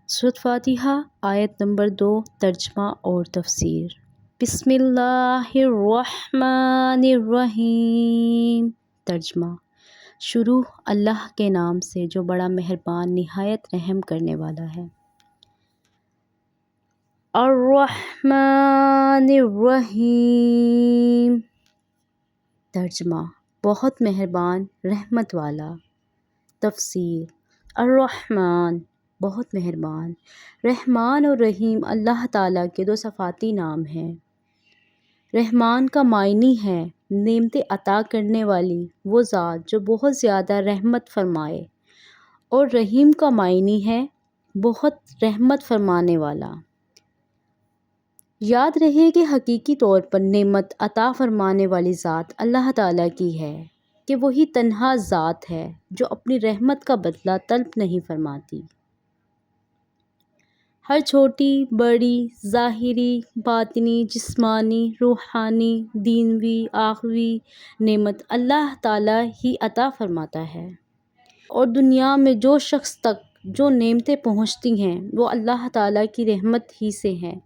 سورۃ فاتحہ آیت نمبر 2 ترجمہ اور تفسیر۔ بسم اللہ الرحمن الرحیم۔ ترجمہ: شروع اللہ کے نام سے جو بڑا مہربان نہایت رحم کرنے والا ہے۔ الرحمن الرحیم۔ ترجمہ: بہت مہربان رحمت والا۔ تفسیر: الرحمن بہت مہربان، رحمان اور رحیم اللہ تعالیٰ کے دو صفاتی نام ہیں۔ رحمان کا معنی ہے نعمتیں عطا کرنے والی وہ ذات جو بہت زیادہ رحمت فرمائے، اور رحیم کا معنی ہے بہت رحمت فرمانے والا۔ یاد رہے کہ حقیقی طور پر نعمت عطا فرمانے والی ذات اللہ تعالیٰ کی ہے، کہ وہی تنہا ذات ہے جو اپنی رحمت کا بدلہ طلب نہیں فرماتی۔ ہر چھوٹی بڑی، ظاہری، باطنی، جسمانی، روحانی، دینوی، آخروی نعمت اللہ تعالیٰ ہی عطا فرماتا ہے، اور دنیا میں جو شخص تک جو نعمتیں پہنچتی ہیں وہ اللہ تعالیٰ کی رحمت ہی سے ہیں،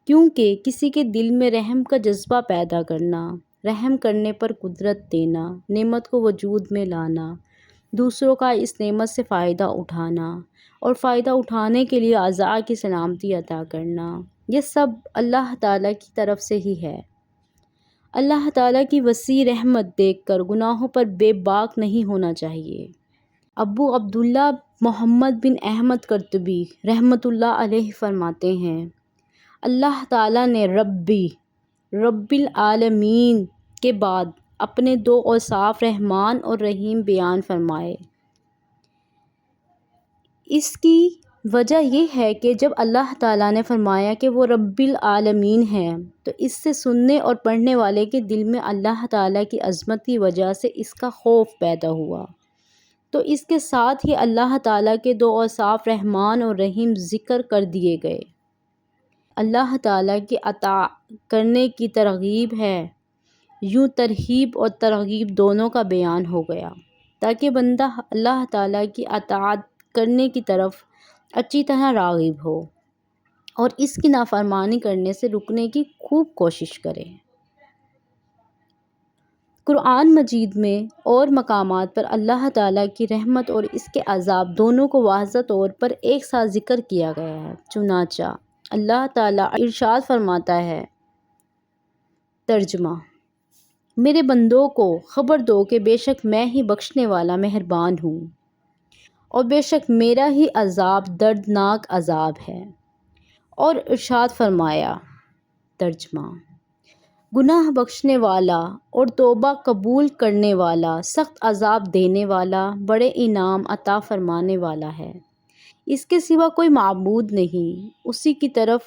کیونکہ کسی کے دل میں رحم کا جذبہ پیدا کرنا، رحم کرنے پر قدرت دینا، نعمت کو وجود میں لانا، دوسروں کا اس نعمت سے فائدہ اٹھانا اور فائدہ اٹھانے کے لیے اعضاء کی سلامتی عطا کرنا، یہ سب اللہ تعالیٰ کی طرف سے ہی ہے۔ اللہ تعالیٰ کی وسیع رحمت دیکھ کر گناہوں پر بے باک نہیں ہونا چاہیے۔ ابو عبداللہ محمد بن احمد قرطبی رحمۃ اللہ علیہ فرماتے ہیں، اللہ تعالیٰ نے رب العالمین کے بعد اپنے دو اوصاف رحمان اور رحیم بیان فرمائے۔ اس کی وجہ یہ ہے کہ جب اللہ تعالیٰ نے فرمایا کہ وہ رب العالمین ہے، تو اس سے سننے اور پڑھنے والے کے دل میں اللہ تعالیٰ کی عظمت کی وجہ سے اس کا خوف پیدا ہوا، تو اس کے ساتھ ہی اللہ تعالیٰ کے دو اوصاف رحمان اور رحیم ذکر کر دیے گئے۔ اللہ تعالیٰ کی اطاعت کرنے کی ترغیب ہے، یوں ترغیب اور ترغیب دونوں کا بیان ہو گیا، تاکہ بندہ اللہ تعالیٰ کی اطاعت کرنے کی طرف اچھی طرح راغب ہو اور اس کی نافرمانی کرنے سے رکنے کی خوب کوشش کرے۔ قرآن مجید میں اور مقامات پر اللہ تعالیٰ کی رحمت اور اس کے عذاب دونوں کو واضح طور پر ایک ساتھ ذکر کیا گیا ہے۔ چنانچہ اللہ تعالیٰ ارشاد فرماتا ہے۔ ترجمہ: میرے بندوں کو خبر دو کہ بے شک میں ہی بخشنے والا مہربان ہوں، اور بے شک میرا ہی عذاب دردناک عذاب ہے۔ اور ارشاد فرمایا۔ ترجمہ: گناہ بخشنے والا اور توبہ قبول کرنے والا، سخت عذاب دینے والا، بڑے انعام عطا فرمانے والا ہے۔ اس کے سوا کوئی معبود نہیں، اسی کی طرف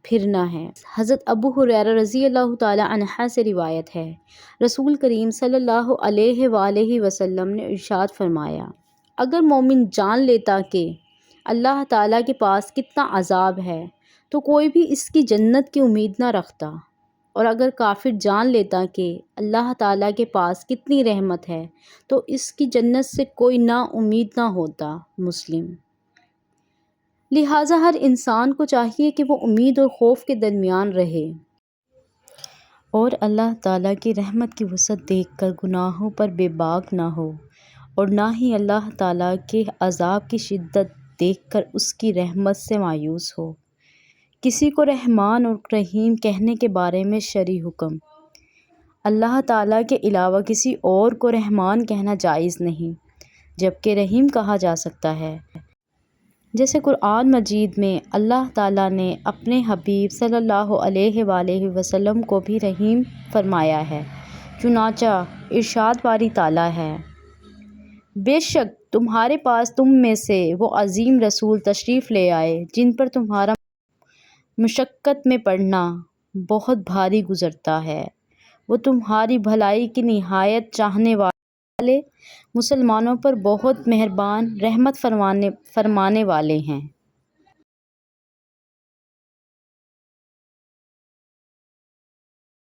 پھرنا ہے۔ حضرت ابو ہریرہ رضی اللہ تعالی عنہ سے روایت ہے، رسول کریم صلی اللہ علیہ وآلہ وسلم نے ارشاد فرمایا، اگر مومن جان لیتا کہ اللہ تعالیٰ کے پاس کتنا عذاب ہے تو کوئی بھی اس کی جنت کی امید نہ رکھتا، اور اگر کافر جان لیتا کہ اللہ تعالیٰ کے پاس کتنی رحمت ہے تو اس کی جنت سے کوئی نا امید نہ ہوتا۔ مسلم۔ لہٰذا ہر انسان کو چاہیے کہ وہ امید اور خوف کے درمیان رہے، اور اللہ تعالیٰ کی رحمت کی وسعت دیکھ کر گناہوں پر بے باک نہ ہو، اور نہ ہی اللہ تعالیٰ کے عذاب کی شدت دیکھ کر اس کی رحمت سے مایوس ہو۔ کسی کو رحمان اور رحیم کہنے کے بارے میں شرعی حکم: اللہ تعالیٰ کے علاوہ کسی اور کو رحمان کہنا جائز نہیں، جبکہ رحیم کہا جا سکتا ہے، جیسے قرآن مجید میں اللہ تعالیٰ نے اپنے حبیب صلی اللہ علیہ وآلہ وسلم کو بھی رحیم فرمایا ہے۔ چنانچہ ارشاد باری تعالیٰ ہے، بے شک تمہارے پاس تم میں سے وہ عظیم رسول تشریف لے آئے جن پر تمہارا مشقت میں پڑنا بہت بھاری گزرتا ہے، وہ تمہاری بھلائی کی نہایت چاہنے والے، مسلمانوں پر بہت مہربان، رحمت فرمانے والے ہیں۔